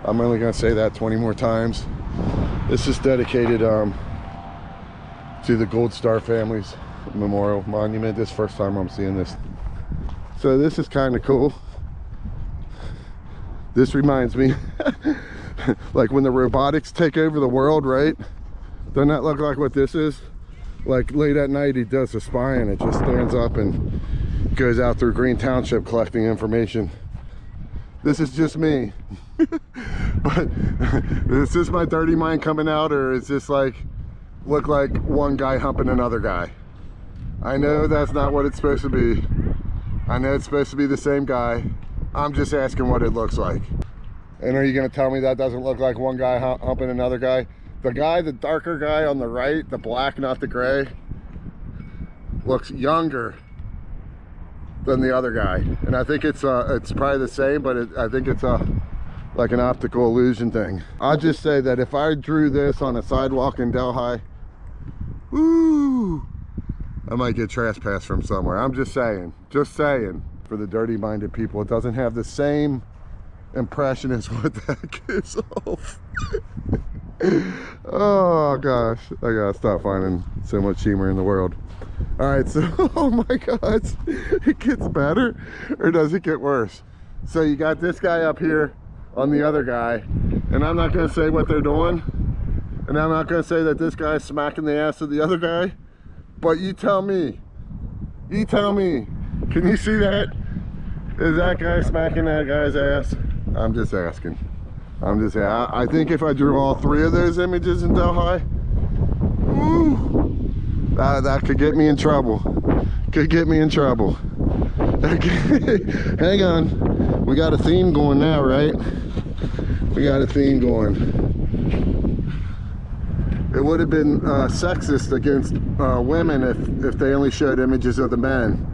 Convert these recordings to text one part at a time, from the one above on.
I'm only gonna say that 20 more times. This is dedicated to the Gold Star Families Memorial Monument. This is the first time I'm seeing this. So this is kind of cool. This reminds me, like when the robotics take over the world, right? Doesn't that look like what this is? Like late at night he does the spying. It just stands up and goes out through Green Township collecting information. This is just me. But is this my dirty mind coming out, or is this like look like one guy humping another guy? I know that's not what it's supposed to be. I know it's supposed to be the same guy. I'm just asking what it looks like. And are you gonna tell me that doesn't look like one guy humping another guy? The darker guy on the right, the black, not the gray, looks younger than the other guy. And I think it's probably the same, but I think it's like an optical illusion thing. I'll just say that if I drew this on a sidewalk in Delhi, woo, I might get trespassed from somewhere. I'm just saying, for the dirty-minded people, it doesn't have the same impression as what that gives off. Oh gosh, I gotta stop finding so much humor in the world. All right, so oh my god, it gets better or does it get worse? So you got this guy up here on the other guy, and I'm not gonna say what they're doing, and I'm not gonna say that this guy's smacking the ass of the other guy, but you tell me, can you see that? Is that guy smacking that guy's ass? I'm just asking. I think if I drew all three of those images in Delhi, ooh, that could get me in trouble. Okay. Hang on. We got a theme going now, right? We got a theme going. It would have been sexist against women if they only showed images of the men.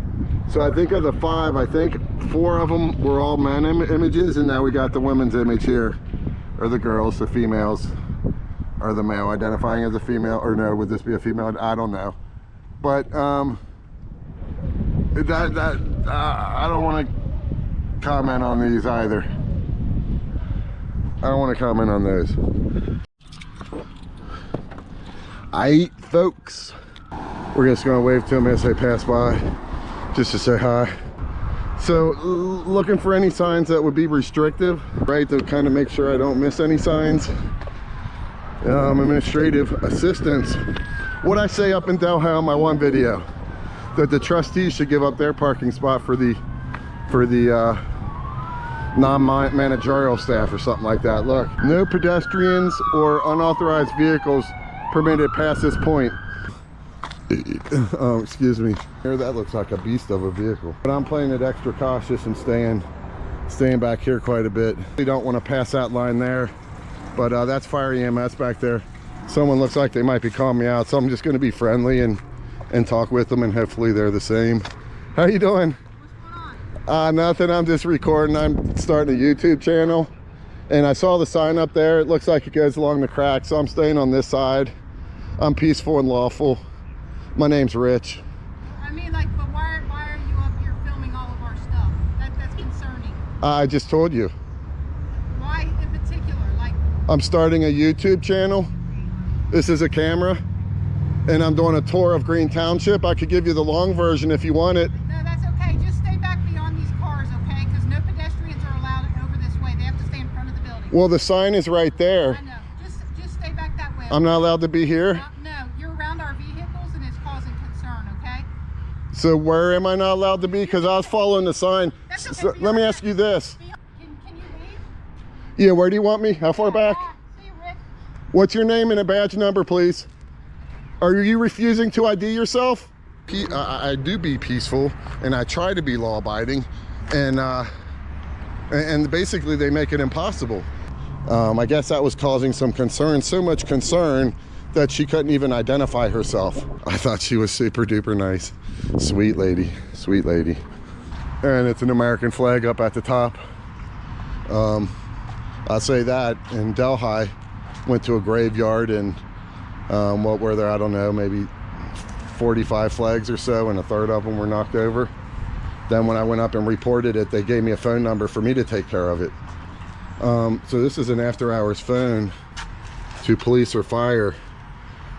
So I think of the 5, I think 4 of them were all men images, and now we got the women's image here. Or the girls, the females, or the male identifying as a female, or no, would this be a female? I don't know. But I don't want to comment on these either. I don't want to comment on those. Aight, folks. We're just gonna wave to them as they pass by, just to say hi. So looking for any signs that would be restrictive, right, to kind of make sure I don't miss any signs. Administrative assistance. What I say up in Delhi on my one video, that the trustees should give up their parking spot for the non-managerial staff or something like that. Look, no pedestrians or unauthorized vehicles permitted past this point. Oh, excuse me. Here, that looks like a beast of a vehicle. But I'm playing it extra cautious and staying back here quite a bit. We don't want to pass that line there, but that's fire EMS back there. Someone looks like they might be calling me out, so I'm just going to be friendly and talk with them, and hopefully they're the same. How you doing? What's going on? Nothing. I'm just recording. I'm starting a YouTube channel, and I saw the sign up there. It looks like it goes along the crack, so I'm staying on this side. I'm peaceful and lawful. My name's Rich. I mean, like, but why are you up here filming all of our stuff? That's concerning. I just told you. Why in particular? Like, I'm starting a YouTube channel. This is a camera, and I'm doing a tour of Green Township. I could give you the long version if you want it. no, that's okay. Just stay back beyond these cars, okay? Because no pedestrians are allowed over this way. They have to stay in front of the building. Well, the sign is right there. I know. Just stay back that way. I'm not allowed to be here. No, you're around our vehicles, and it's causing concern, okay? So where am I not allowed to be? Because I was following the sign. That's okay. So let me ask you this. Can you leave? Yeah, where do you want me? How far back? See you, Rick. What's your name and a badge number, please? Are you refusing to ID yourself? I do be peaceful, and I try to be law-abiding, and basically they make it impossible. I guess that was causing some concern, so much concern that she couldn't even identify herself. I thought she was super duper nice. Sweet lady, sweet lady. And it's an American flag up at the top. I'll say that. In Delhi, went to a graveyard, and what were there, I don't know, maybe 45 flags or so, and a third of them were knocked over. Then when I went up and reported it, they gave me a phone number for me to take care of it. So this is an after-hours phone to police or fire.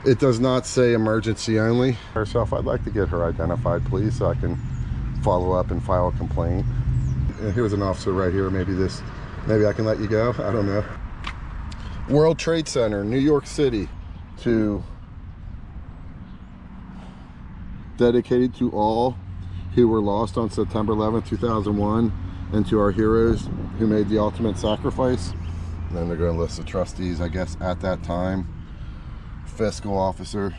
It does not say emergency only. Herself, I'd like to get her identified, please, so I can follow up and file a complaint. And here's an officer right here. Maybe I can let you go. I don't know. World Trade Center, New York City, dedicated to all who were lost on September 11th, 2001, and to our heroes who made the ultimate sacrifice. And then they're going to list the trustees, I guess, at that time. Fiscal officer.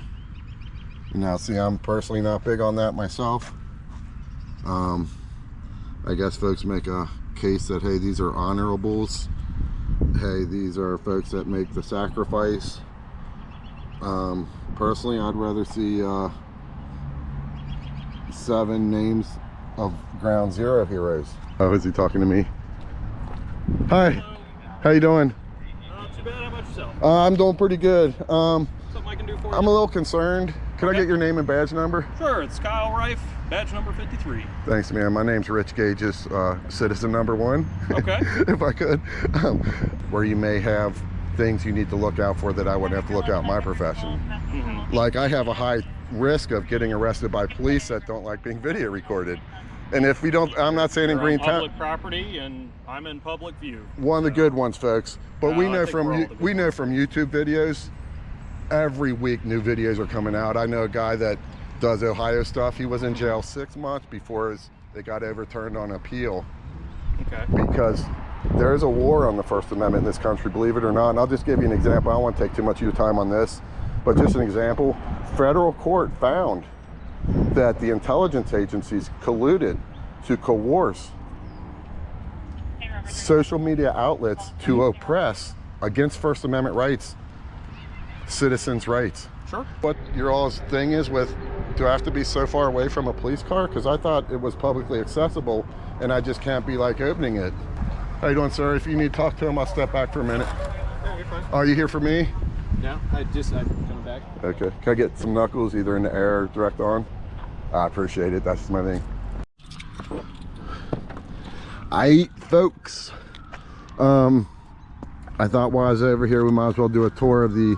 Now, see, I'm personally not big on that myself. I guess folks make a case that, hey, these are honorables. Hey, these are folks that make the sacrifice. Personally, I'd rather see 7 names of Ground Zero heroes. Oh, is he talking to me? Hi. Hello. How you doing? Not too bad. How about yourself? I'm doing pretty good. Something I can do for you? I'm a little concerned. Can I get your name and badge number? Sure. It's Kyle Reif, badge number 53. Thanks, man. My name's Rich Gages, citizen number 1. Okay. If I could. Where you may have things you need to look out for that I wouldn't have to look out in my profession. Mm-hmm. Like, I have a high risk of getting arrested by police that don't like being video recorded. And if we don't, I'm not saying in You're on Greentown. public property, and I'm in public view. One of the good ones, folks. But we I know think we're all the good we know from YouTube videos, every week new videos are coming out. I know a guy that does Ohio stuff. He was in jail 6 months before they got overturned on appeal. Okay. Because there's a war on the First Amendment in this country, believe it or not. And I'll just give you an example. I don't want to take too much of your time on this, but just an example. Federal court found that the intelligence agencies colluded to coerce social media outlets to oppress against First Amendment rights, citizens' rights. Sure. What your all's thing is with, do I have to be so far away from a police car? Because I thought it was publicly accessible and I just can't be like opening it. How you doing, sir? If you need to talk to him, I'll step back for a minute. Yeah, you're fine. Are you here for me? No, I'm coming back. Okay. Can I get some knuckles either in the air or direct on? I appreciate it. That's my thing. Folks. I thought while I was over here, we might as well do a tour of the,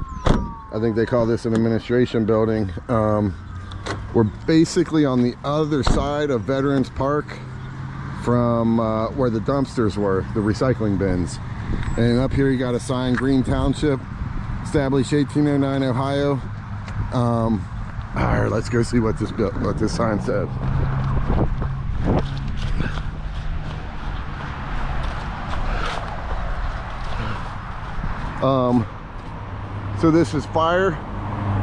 I think they call this an administration building. We're basically on the other side of Veterans Park from where the dumpsters were, the recycling bins. And up here you got a sign, Green Township, established 1809 Ohio. All right, let's go see what this sign says. So this is fire,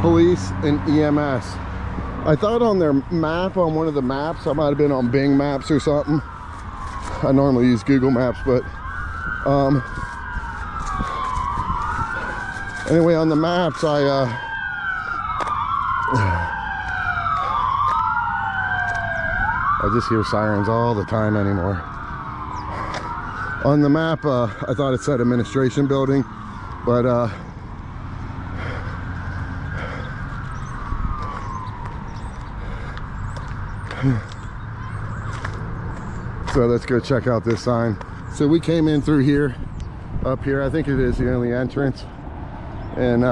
police, and EMS. I thought on their map, on one of the maps, I might have been on Bing Maps or something. I normally use Google Maps, but anyway, on the maps, I just hear sirens all the time anymore. On the map, I thought it said administration building, but so let's go check out this sign. So we came in through here, up here. I think it is the only entrance, and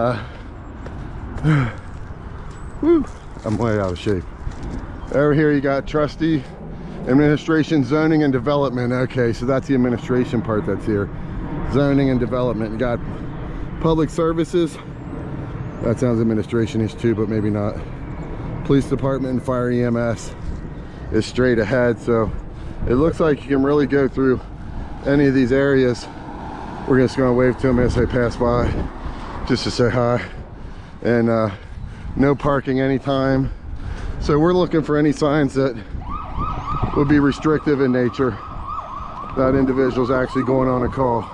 whew, I'm way out of shape. Over here you got trustee, administration, zoning, and development. Okay, so that's the administration part that's here. Zoning and development. You got public services. That sounds administration-ish too, but maybe not. Police department and fire EMS is straight ahead, so it looks like you can really go through any of these areas. We're just gonna wave to them as they pass by, just to say hi. And no parking anytime. So we're looking for any signs that would be restrictive in nature. That individual's actually going on a call.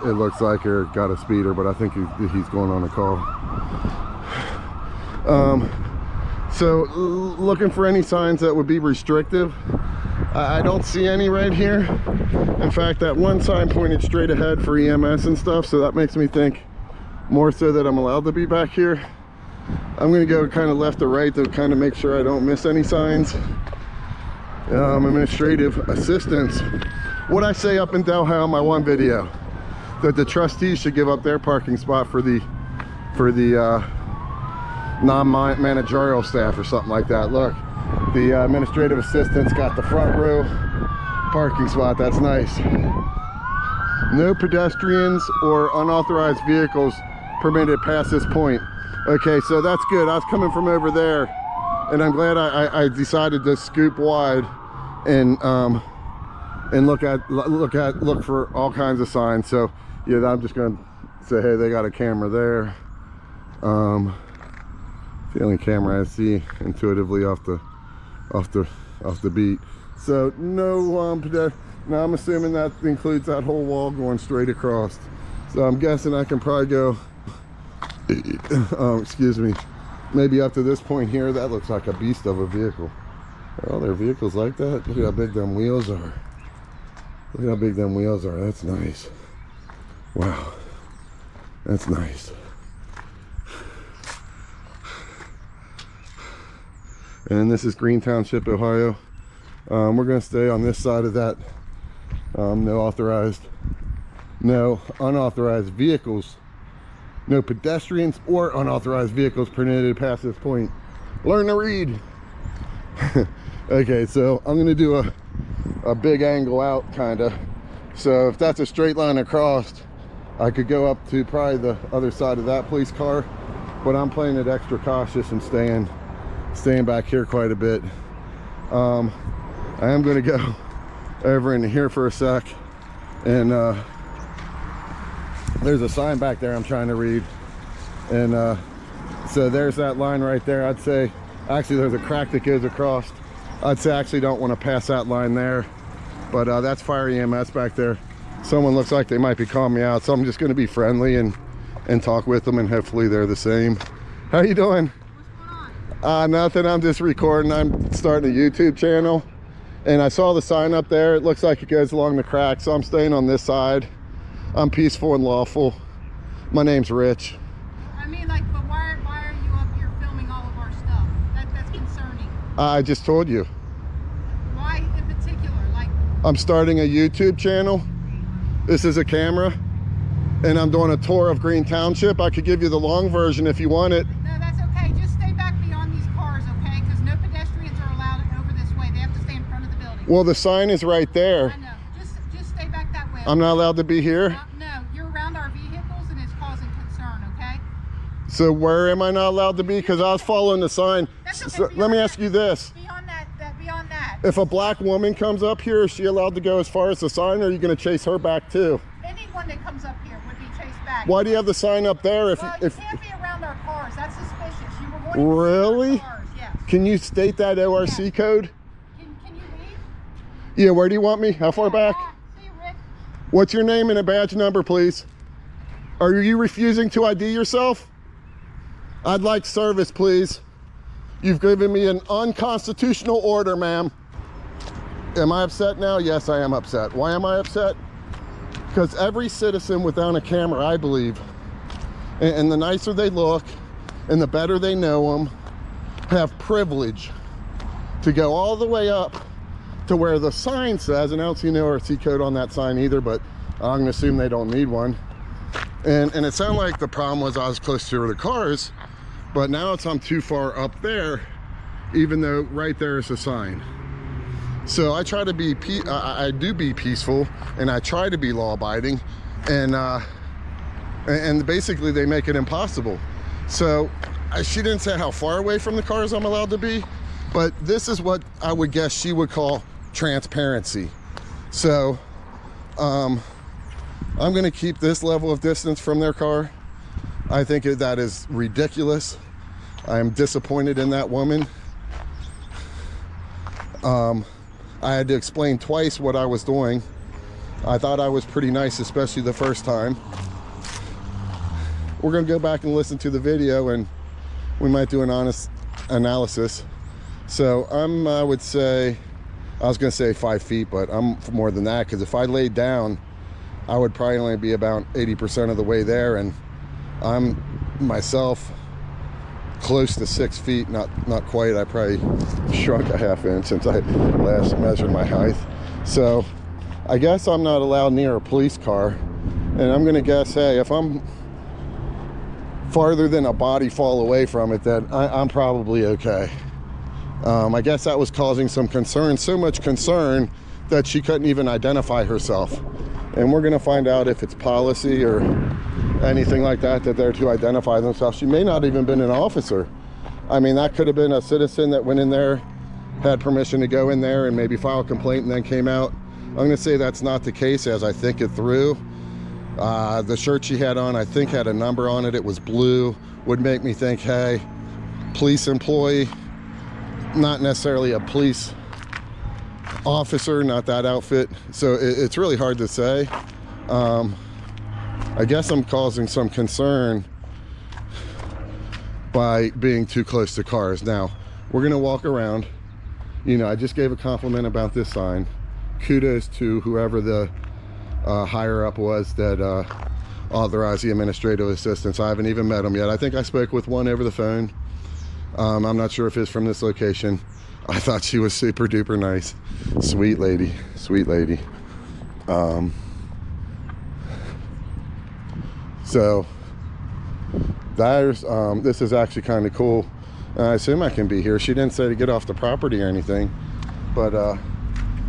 It looks like he got a speeder, but I think he's going on a call. So looking for any signs that would be restrictive. I don't see any right here. In fact, that one sign pointed straight ahead for EMS and stuff, so that makes me think more so that I'm allowed to be back here. I'm gonna go kind of left to right to kind of make sure I don't miss any signs. Administrative assistance. What I say up in Delhi on my one video, that the trustees should give up their parking spot for the non-managerial staff or something like that. Look, the administrative assistants got the front row parking spot. That's nice. No pedestrians or unauthorized vehicles permitted past this point. Okay, so that's good. I was coming from over there, and I'm glad I decided to scoop wide and look for all kinds of signs. So yeah, I'm just gonna say, hey, they got a camera there. The only camera I see intuitively off the beat. So no now I'm assuming that includes that whole wall going straight across. So I'm guessing I can probably go excuse me, maybe up to this point here. That looks like a beast of a vehicle. Oh, there are vehicles like that. Look at how big them wheels are. Look at how big them wheels are. That's nice. Wow, that's nice. And this is Green Township, Ohio. We're going to stay on this side of that. No unauthorized vehicles, no pedestrians or unauthorized vehicles permitted past this point. Learn to read. Okay, so I'm going to do a big angle out, kind of. So if that's a straight line across, I could go up to probably the other side of that police car, but I'm playing it extra cautious and staying back here quite a bit. I am going to go over in here for a sec, and there's a sign back there I'm trying to read, and so there's that line right there. I'd say actually there's a crack that goes across. I'd say I actually don't want to pass that line there, but that's fire EMS back there. Someone looks like they might be calling me out, so I'm just going to be friendly and talk with them, and hopefully they're the same. How you doing? What's going on? Nothing. I'm just recording. I'm starting a YouTube channel, and I saw the sign up there. It looks like it goes along the crack, so I'm staying on this side. I'm peaceful and lawful. My name's Rich. I mean, like, but why are you up here filming all of our stuff? That's concerning. I just told you. Why in particular? Like, I'm starting a YouTube channel. This is a camera, and I'm doing a tour of Green Township. I could give you the long version if you want it. no, that's okay. Just stay back beyond these cars, okay? Because no pedestrians are allowed over this way. They have to stay in front of the building. Well, the sign is right there. I know. Just stay back that way. I'm not allowed to be here. No, you're around our vehicles, and it's causing concern, okay? So where am I not allowed to be? Because I was following the sign. That's okay. So let me ask you this. Beyond that. If a black woman comes up here, is she allowed to go as far as the sign, or are you going to chase her back too? Anyone that comes up here would be chased back. Why do you have the sign up there? Well, you can't be around our cars. That's suspicious. You were going to Really? our cars. Yes. Can you state that ORC Yeah. code? Can you leave? Yeah, where do you want me? How far back? See you, Rick. What's your name and a badge number, please? Are you refusing to ID yourself? I'd like service, please. You've given me an unconstitutional order, ma'am. Am I upset now? Yes, I am upset. Why am I upset? Because every citizen without a camera, I believe, and the nicer they look and the better they know them, have privilege to go all the way up to where the sign says, and I don't see no ORC code on that sign either, but I'm gonna assume they don't need one. And it sounded like the problem was I was close to the cars, but now I'm too far up there, even though right there is a sign. So I try to be, I do be peaceful, and I try to be law-abiding, and basically they make it impossible. So she didn't say how far away from the cars I'm allowed to be, but this is what I would guess she would call transparency. So I'm gonna keep this level of distance from their car. I think that is ridiculous. I am disappointed in that woman. I had to explain twice what I was doing. I thought I was pretty nice, especially the first time. We're gonna go back and listen to the video, and we might do an honest analysis. So I would say, I was gonna say 5 feet, but I'm more than that, because if I laid down, I would probably only be about 80% of the way there, and I'm myself close to 6 feet, not quite. I probably shrunk a half inch since I last measured my height. So I guess I'm not allowed near a police car, and I'm gonna guess, hey, if I'm farther than a body fall away from it, then I'm probably okay. I guess that was causing some concern, so much concern that she couldn't even identify herself. And we're gonna find out if it's policy or anything like that, that they're to identify themselves. She may not even been an officer. I mean, that could have been a citizen that went in there, had permission to go in there and maybe file a complaint and then came out. I'm gonna say that's not the case as I think it through. The shirt she had on, I think, had a number on it. It was blue. Would make me think, hey, police employee, not necessarily a police officer, not that outfit. So it's really hard to say. I guess I'm causing some concern by being too close to cars. Now, we're gonna walk around. You know, I just gave a compliment about this sign. Kudos to whoever the higher up was that authorized the administrative assistance. I haven't even met him yet. I think I spoke with one over the phone. I'm not sure if it's from this location. I thought she was super duper nice. Sweet lady, sweet lady. So there's this is actually kind of cool. I assume I can be here. She didn't say to get off the property or anything, but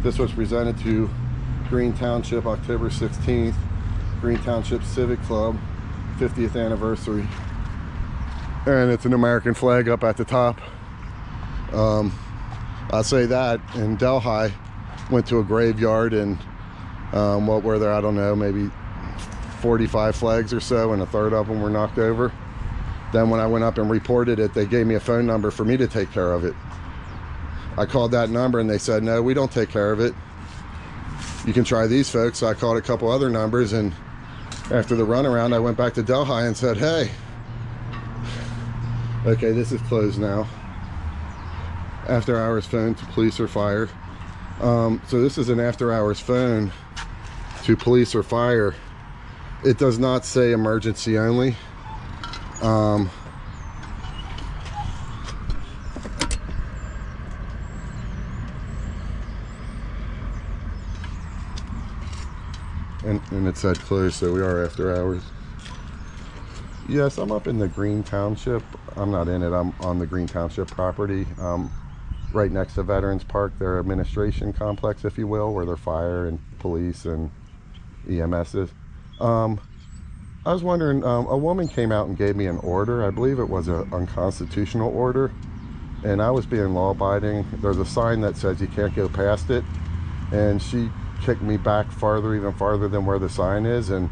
this was presented to Green Township October 16th, Green Township Civic Club, 50th anniversary. And it's an American flag up at the top. I'll say that. In Delhi, went to a graveyard and what were there, I don't know, maybe 45 flags or so, and a third of them were knocked over. Then when I went up and reported it, they gave me a phone number for me to take care of it. I called that number and they said, no, we don't take care of it. You can try these folks. So I called a couple other numbers, and after the runaround, I went back to Delhi and said, hey, okay, this is closed now. After hours phone to police or fire. So this is an after hours phone to police or fire. It does not say emergency only. And it said closed, so we are after hours. Yes, I'm up in the Green Township. I'm not in it, I'm on the Green Township property. Right next to Veterans Park, their administration complex, if you will, where their fire and police and EMS is. I was wondering, a woman came out and gave me an order. I believe it was an unconstitutional order, and I was being law-abiding. There's a sign that says you can't go past it, and she kicked me back farther, even farther than where the sign is, and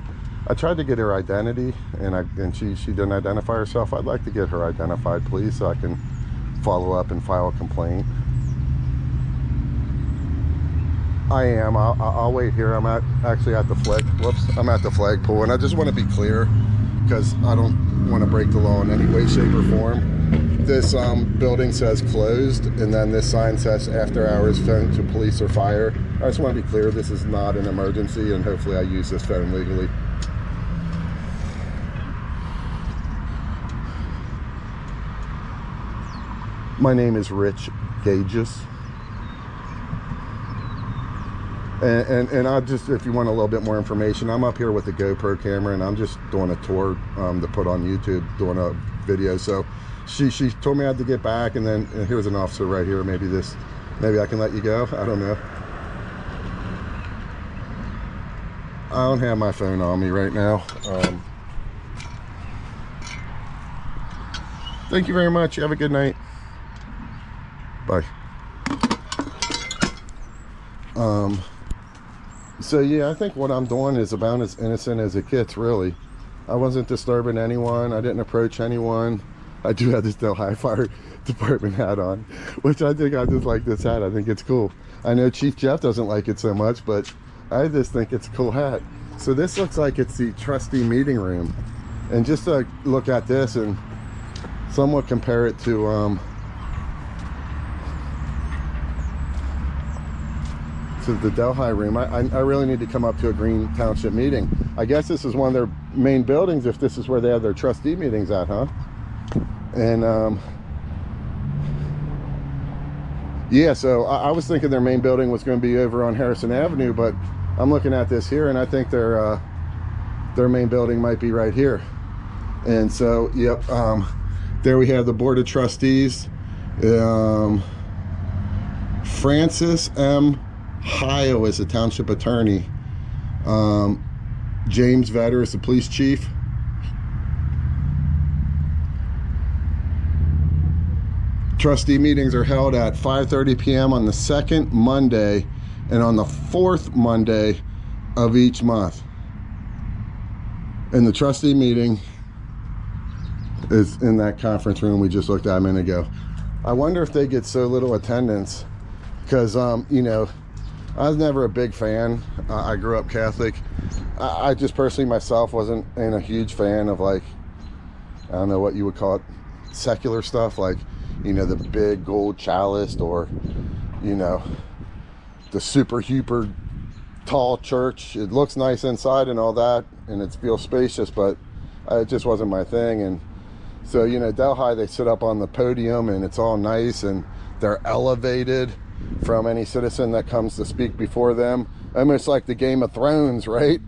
I tried to get her identity, and she didn't identify herself. I'd like to get her identified, please, so I can follow up and file a complaint. I am. I'll wait here. I'm actually at the flag. Whoops. I'm at the flagpole, and I just want to be clear because I don't want to break the law in any way, shape, or form. This building says closed, and then this sign says after hours phone to police or fire. I just want to be clear. This is not an emergency, and hopefully I use this phone legally. My name is Rich Gages. And I'll just, if you want a little bit more information, I'm up here with a GoPro camera, and I'm just doing a tour to put on YouTube, doing a video. So she told me I had to get back, and then and here's an officer right here. Maybe I can let you go. I don't know. I don't have my phone on me right now. Thank you very much. You have a good night. Bye. So yeah, I think what I'm doing is about as innocent as it gets, really. I wasn't disturbing anyone. I didn't approach anyone. I do have this Delhi Fire Department hat on, which I think I just like this hat. I think it's cool. I know Chief Jeff doesn't like it so much, but I just think it's a cool hat. So this looks like it's the trustee meeting room. And just to look at this and somewhat compare it to the Delhi room, I really need to come up to a Green Township meeting. I guess this is one of their main buildings, if this is where they have their trustee meetings at, huh? And yeah, so I was thinking their main building was going to be over on Harrison Avenue, but I'm looking at this here, and I think their main building might be right here. And so, yep, there we have the Board of Trustees. Francis M. Hio is the township attorney. James Vetter is the police chief. Trustee meetings are held at 5:30 p.m. on the second Monday and on the fourth Monday of each month. And the trustee meeting is in that conference room we just looked at a minute ago. I wonder if they get so little attendance because, you know, I was never a big fan. I grew up Catholic. I just personally myself wasn't a huge fan of, like, I don't know what you would call it, secular stuff, like, you know, the big gold chalice, or, you know, the super tall church. It looks nice inside and all that, and it feels spacious, but it just wasn't my thing. And so, you know, Delhi, they sit up on the podium and it's all nice and they're elevated from any citizen that comes to speak before them, almost like the Game of Thrones, right?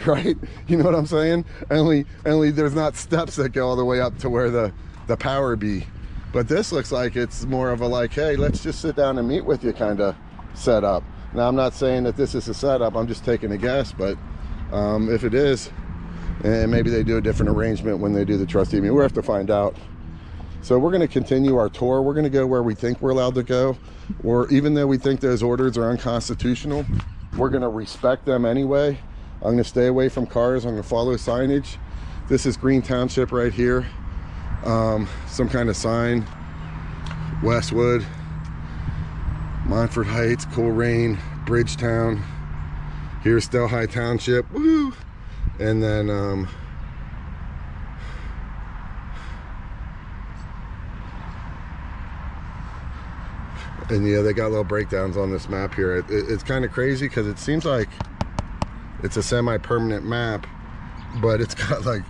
Right? You know what I'm saying? Only there's not steps that go all the way up to where the power be. But this looks like it's more of a, like, hey, let's just sit down and meet with you kind of setup. Now, I'm not saying that this is a setup, I'm just taking a guess, but if it is, and maybe they do a different arrangement when they do the trustee meeting, we'll have to find out. So we're going to continue our tour. We're going to go where we think we're allowed to go, or even though we think those orders are unconstitutional, we're going to respect them anyway. I'm going to stay away from cars. I'm going to follow signage. This is Green Township right here. Some kind of sign, Westwood, Montford Heights, Coleraine, Bridgetown. Here's Delhi Township. Woo! And then and yeah, they got little breakdowns on this map here. It's kind of crazy because it seems like it's a semi-permanent map, but it's got, like,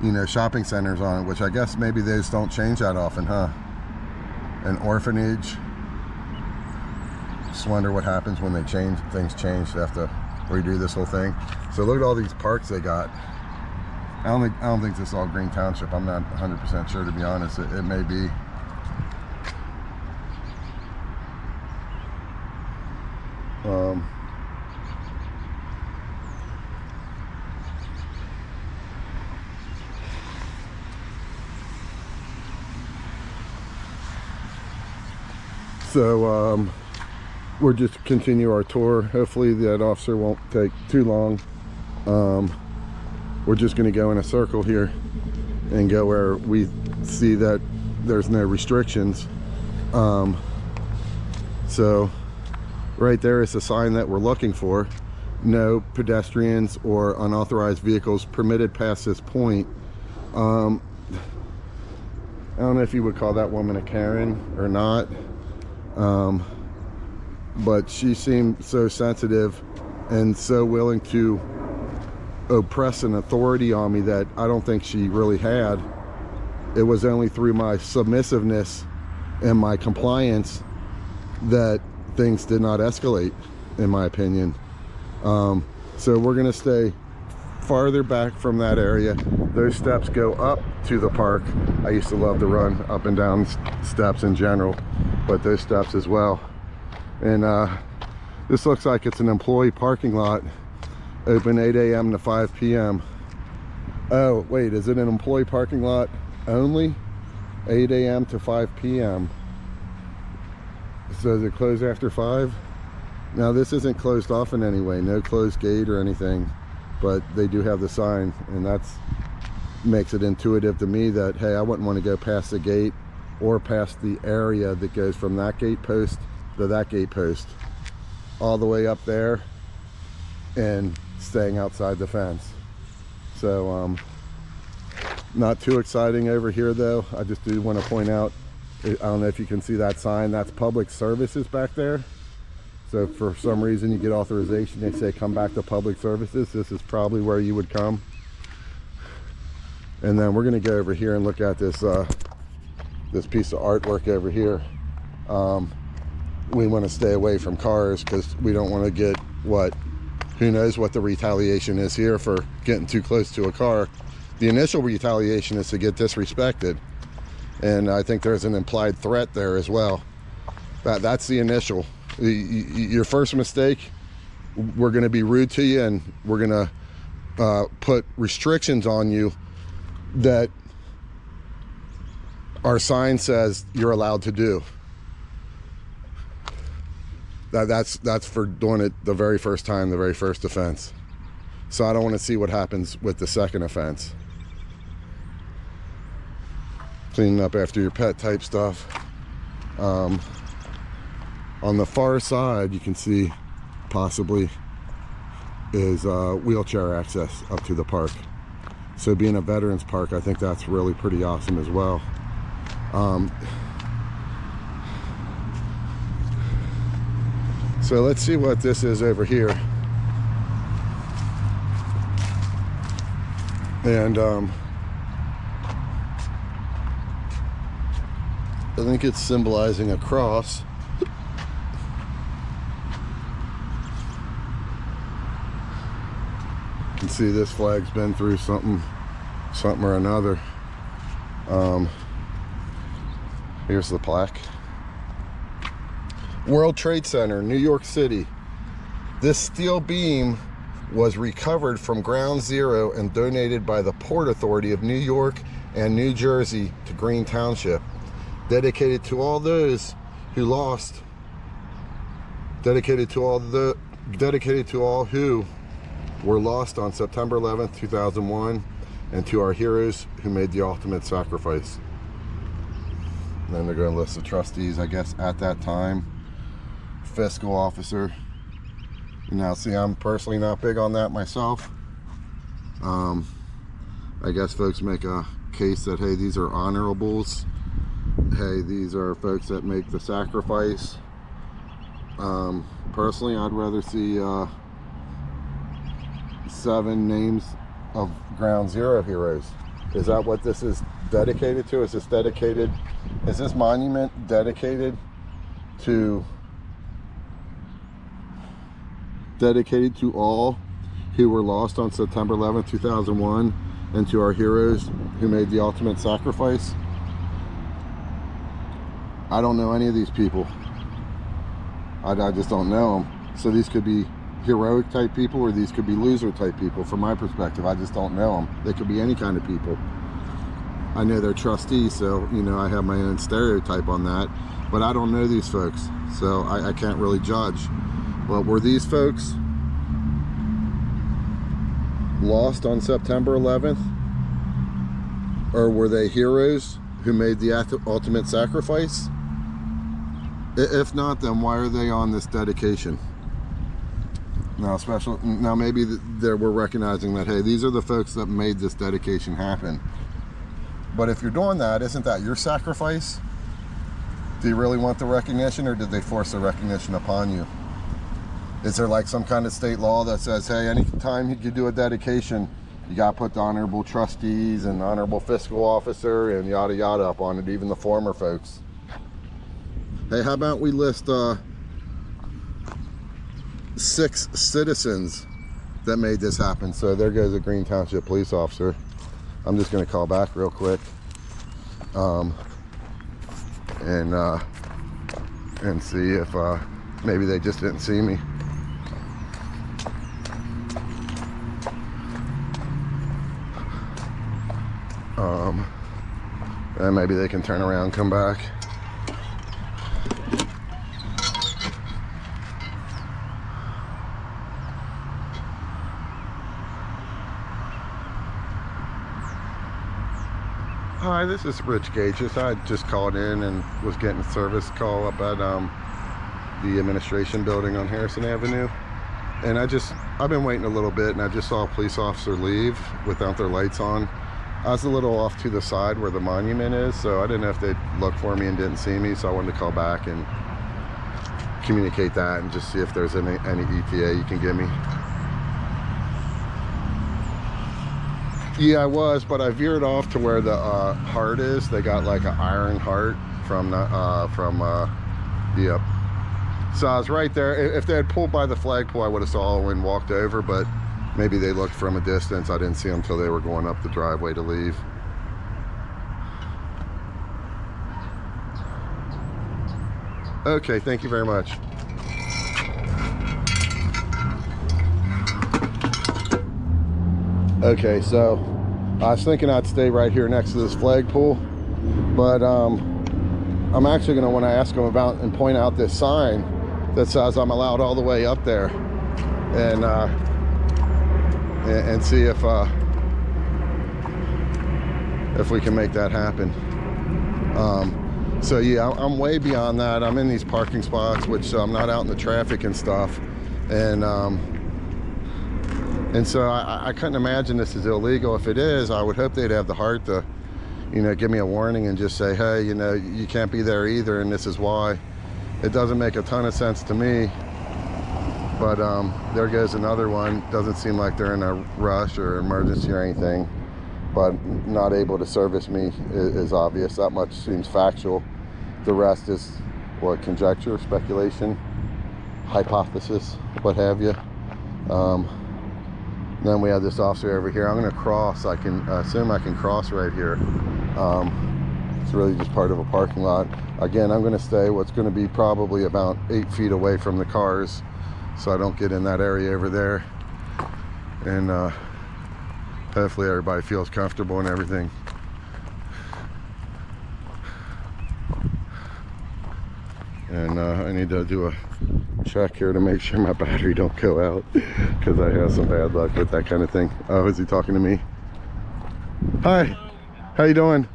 you know, shopping centers on it, which I guess maybe they just don't change that often, huh? An orphanage. Just wonder what happens when they change, things change. They have to redo this whole thing. So look at all these parks they got. I don't think this is all Green Township. I'm not 100% sure, to be honest. It may be. So we'll just continue our tour. Hopefully that officer won't take too long. We're just going to go in a circle here and go where we see that there's no restrictions. So right there is the sign that we're looking for. No pedestrians or unauthorized vehicles permitted past this point. I don't know if you would call that woman a Karen or not. But she seemed so sensitive and so willing to oppress an authority on me that I don't think she really had. It was only through my submissiveness and my compliance that things did not escalate, in my opinion. So we're gonna stay farther back from that area. Those steps go up to the park. I used to love to run up and down steps in general, but those steps as well. And this looks like it's an employee parking lot, open 8 a.m. to 5 p.m. Oh wait, is it an employee parking lot only? 8 a.m. to 5 p.m. So is it closed after 5? Now this isn't closed off in any way, no closed gate or anything, but they do have the sign, and that's makes it intuitive to me that, hey, I wouldn't want to go past the gate or past the area that goes from that gate post to that gate post all the way up there and staying outside the fence. So not too exciting over here though. I just do want to point out, I don't know if you can see that sign, that's public services back there. So if for some reason you get authorization, they say come back to public services, this is probably where you would come. And then we're going to go over here and look at this this piece of artwork over here. We want to stay away from cars because we don't want to get, what, who knows what the retaliation is here for getting too close to a car. The initial retaliation is to get disrespected, and I think there's an implied threat there as well. That's the initial. Your first mistake, we're going to be rude to you, and we're going to put restrictions on you that our sign says you're allowed to do. That's for doing it the very first time, the very first offense. So I don't want to see what happens with the second offense. Cleaning up after your pet type stuff. On the far side, you can see possibly is wheelchair access up to the park. So being a veterans park, I think that's really pretty awesome as well. So let's see what this is over here. And I think it's symbolizing a cross. You can see this flag's been through something or another. Here's the plaque. World Trade Center, New York City. This steel beam was recovered from Ground Zero and donated by the Port Authority of New York and New Jersey to Green Township. Dedicated to all those who lost. Dedicated to all who were lost on September 11th, 2001, and to our heroes who made the ultimate sacrifice. And then they're going to list the trustees, I guess, at that time. Fiscal officer. Now, see, I'm personally not big on that myself. I guess folks make a case that, hey, these are honorables. Hey, these are folks that make the sacrifice. Personally, I'd rather see 7 names of Ground Zero heroes. Is that what this is dedicated to? Is this monument dedicated to all who were lost on September 11th, 2001, and to our heroes who made the ultimate sacrifice? I don't know any of these people. I just don't know them. So these could be heroic type people, or these could be loser type people. From my perspective, I just don't know them. They could be any kind of people. I know they're trustees, so you know I have my own stereotype on that, but I don't know these folks, so I can't really judge. But were these folks lost on September 11th? Or were they heroes who made the ultimate sacrifice? If not, then why are they on this dedication? Now, maybe we're recognizing that, hey, these are the folks that made this dedication happen. But if you're doing that, isn't that your sacrifice? Do you really want the recognition, or did they force the recognition upon you? Is there like some kind of state law that says, hey, anytime you do a dedication, you got to put the honorable trustees and honorable fiscal officer and yada yada up on it, even the former folks? Hey, how about we list 6 citizens that made this happen? So there goes a Green Township police officer. I'm just going to call back real quick and see if maybe they just didn't see me. And maybe they can turn around and come back. Hi, this is Rich Gages. I just called in and was getting a service call up at the administration building on Harrison Avenue. And I've been waiting a little bit, and I just saw a police officer leave without their lights on. I was a little off to the side where the monument is, so I didn't know if they'd look for me and didn't see me, so I wanted to call back and communicate that and just see if there's any ETA you can give me. Yeah, I was, but I veered off to where the heart is. They got like an iron heart from So I was right there. If they had pulled by the flagpole, I would have saw and walked over, but maybe they looked from a distance. I didn't see them until they were going up the driveway to leave. Okay, thank you very much. Okay, so I was thinking I'd stay right here next to this flagpole, but I'm actually going to, when I ask them about and point out this sign that says I'm allowed all the way up there, and see if we can make that happen. So yeah, I'm way beyond that. I'm in these parking spots, which I'm not out in the traffic and stuff, and so I couldn't imagine this is illegal. If it is, I would hope they'd have the heart to, you know, give me a warning and just say, hey, you know, you can't be there either, and this is why. It doesn't make a ton of sense to me, but there goes another one. Doesn't seem like they're in a rush or emergency or anything, but not able to service me is obvious. That much seems factual. The rest is, what, conjecture, speculation, hypothesis, what have you. Then we have this officer over here. I'm going to cross. I can assume I can cross right here. It's really just part of a parking lot. Again, I'm going to stay what's going to be probably about 8 feet away from the cars, so I don't get in that area over there. And hopefully everybody feels comfortable and everything. And I need to do a check here to make sure my battery don't go out, because I have some bad luck with that kind of thing. Oh, is he talking to me? Hi. Hello. How you doing?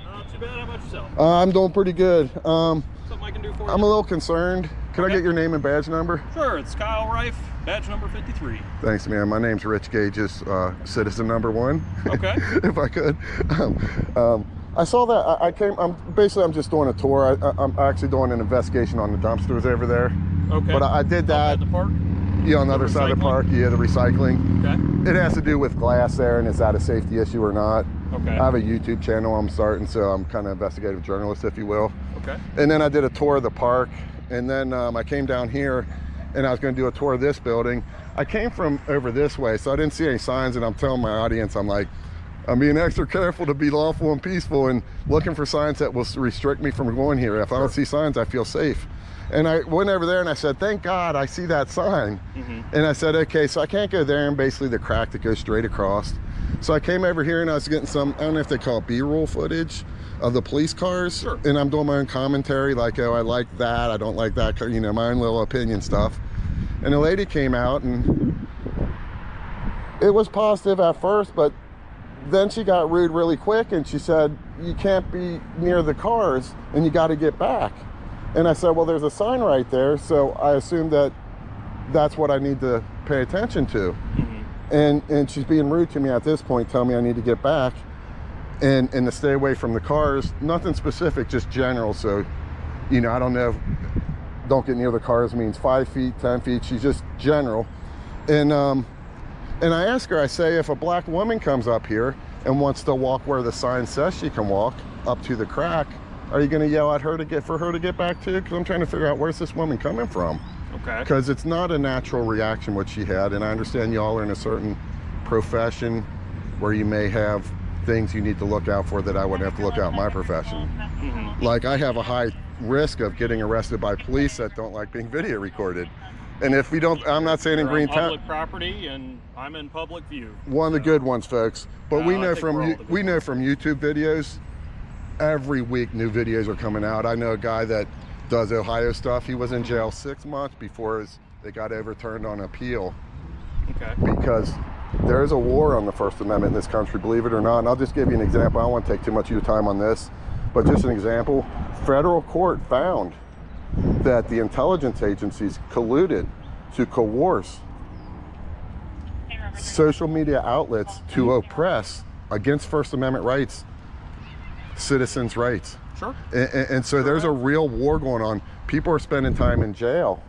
Not too bad. How about yourself? I'm doing pretty good. Something I can do for you? I'm a little concerned. Could I get your name and badge number? Sure. It's Kyle Reif, badge number 53. Thanks, man. My name's Rich Gages, citizen number 1. Okay. If I could. I saw that. I'm just doing a tour. I'm actually doing an investigation on the dumpsters over there. Okay. But I did that. At the park? Yeah, on the other side of the park. Yeah, the recycling. Okay. It has to do with glass there, and is that a safety issue or not? Okay. I have a YouTube channel I'm starting, so I'm kind of investigative journalist, if you will. Okay. And then I did a tour of the park, and then I came down here, and I was going to do a tour of this building. I came from over this way, so I didn't see any signs, and I'm telling my audience, I'm like, I'm being extra careful to be lawful and peaceful and looking for signs that will restrict me from going here. If I don't see signs, I feel safe. And I went over there and I said, thank God I see that sign. And I said, okay, so I can't go there, and basically the crack that goes straight across. So I came over here and I was getting some, I don't know if they call it B-roll footage of the police cars. Sure. And I'm doing my own commentary, like, oh, I like that, I don't like that, you know, my own little opinion stuff. And a lady came out, and it was positive at first, but then she got rude really quick, and she said, you can't be near the cars and you got to get back. And I said, well, there's a sign right there, so I assumed that that's what I need to pay attention to. And she's being rude to me at this point, telling me I need to get back and to stay away from the cars. Nothing specific, just general. So, you know, I don't know if don't get near the cars means 5 feet, 10 feet. She's just general. And I ask her, I say, if a black woman comes up here and wants to walk where the sign says she can walk, up to the crack, are you going to yell at her for her to get back too? Because I'm trying to figure out, where's this woman coming from? Okay. Because it's not a natural reaction what she had, and I understand y'all are in a certain profession where you may have things you need to look out for that I wouldn't have to look out in my profession. Like, I have a high risk of getting arrested by police that don't like being video recorded. And if we don't, I'm not saying in You're on Greentown, public property, and I'm in public view. one of the good ones, folks. But we I know think we're all the from good ones. YouTube videos, every week new videos are coming out. I know a guy that does Ohio stuff. He was in jail 6 months before they got overturned on appeal, Okay. because there is a war on the First Amendment in this country, believe it or not. And I'll just give you an example. I don't want to take too much of your time on this, but just an example. Federal court found that the intelligence agencies colluded to coerce social media outlets to oppress against First Amendment rights, citizens' rights. Sure. And so there's a real war going on. People are spending time in jail.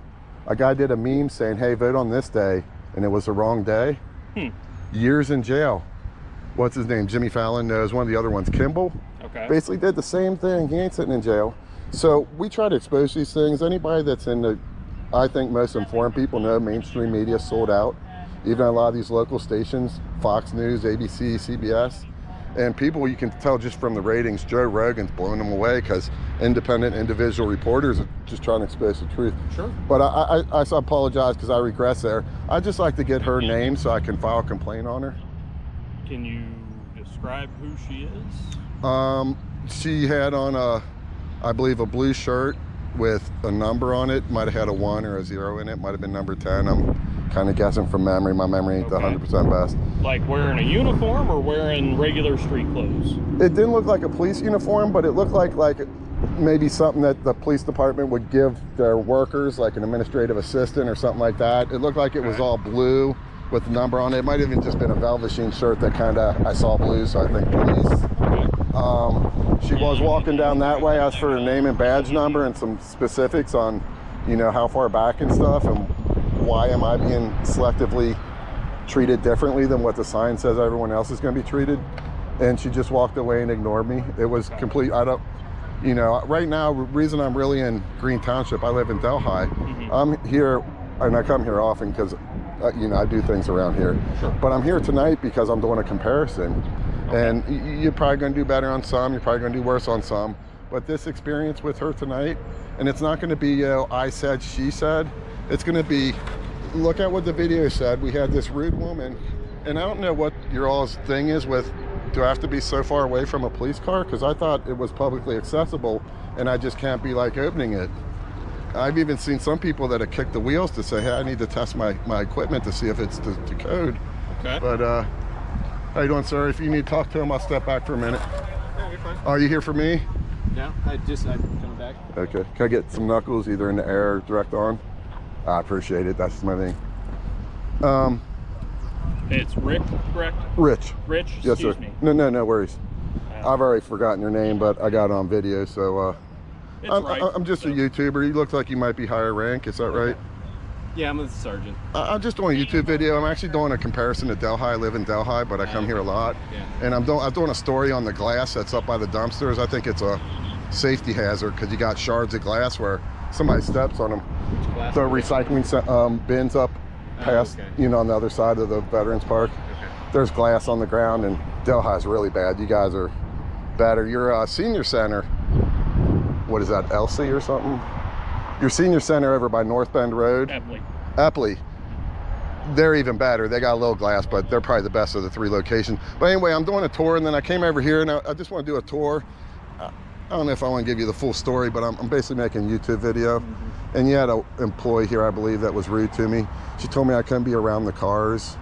A guy did a meme saying, hey, vote on this day, and it was the wrong day. Years in jail. What's his name? Jimmy Fallon knows. One of the other ones, Kimball, Okay. basically did the same thing. He ain't sitting in jail. So we try to expose these things. Anybody that's in the I think most informed people know mainstream media sold out. Even a lot of these local stations, Fox News, ABC, CBS, and people, you can tell just from the ratings, Joe Rogan's blowing them away because independent individual reporters are just trying to expose the truth. Sure. But I apologize because I regress there. I'd just like to get her name so I can file a complaint on her. Can you describe who she is? She had on I believe a blue shirt with a number on it. Might have had a 1 or a 0 in it. Might have been number 10. I'm kind of guessing from memory. My memory ain't the 100% best. Like wearing a uniform or wearing regular street clothes? It didn't look like a police uniform, but it looked like maybe something that the police department would give their workers, like an administrative assistant or something like that. It looked like it was all blue with the number on it. It might have even just been a velveteen shirt that kind of, I saw blue, so I think police. She was walking down that way. I asked for her name and badge number and some specifics on, you know, how far back and stuff, and why am I being selectively treated differently than what the sign says everyone else is going to be treated. And she just walked away and ignored me. It was complete. I don't, you know, right now, the reason I'm really in Green Township, I live in Delhi. I'm here, and I come here often because, you know, I do things around here. Sure. But I'm here tonight because I'm doing a comparison. And you're probably going to do better on some, you're probably going to do worse on some. But this experience with her tonight, and it's not going to be, you know, I said, she said. It's going to be, look at what the video said. We had this rude woman, and I don't know what your all's thing is with, do I have to be so far away from a police car? Because I thought it was publicly accessible, and I just can't be like opening it. I've even seen some people that have kicked the wheels to say, hey, I need to test my equipment to see if it's to code. Okay. But, how you doing, sir? If you need to talk to him, I'll step back for a minute. Yeah, you're fine. Are you here for me? No, I'm coming back. Okay. Can I get some knuckles either in the air or direct on? I appreciate it. That's my thing. It's Rick, correct? Rich. Rich? Yes, Excuse sir. me. No worries. I've already forgotten your name, but I got it on video, so It's right. I'm just a YouTuber. You look like you might be higher rank. Is that right? Yeah, I'm a sergeant. I'm just doing a YouTube video. I'm actually doing a comparison to Delhi. I live in Delhi, but I come here a lot. Yeah. And I'm doing a story on the glass that's up by the dumpsters. I think it's a safety hazard because you got shards of glass where somebody steps on them. Which class? The recycling bins up past, okay. you know, on the other side of the Veterans Park. Okay. There's glass on the ground, and Delhi's really bad. You guys are better. Your senior center, what is that, Elsie or something? Your senior center over by North Bend Road. Epley. They're even better. They got a little glass, but they're probably the best of the 3 locations. But anyway, I'm doing a tour, and then I came over here, and I just want to do a tour. I don't know if I want to give you the full story, but I'm basically making a YouTube video. And you had an employee here, I believe, that was rude to me. She told me I couldn't be around the cars.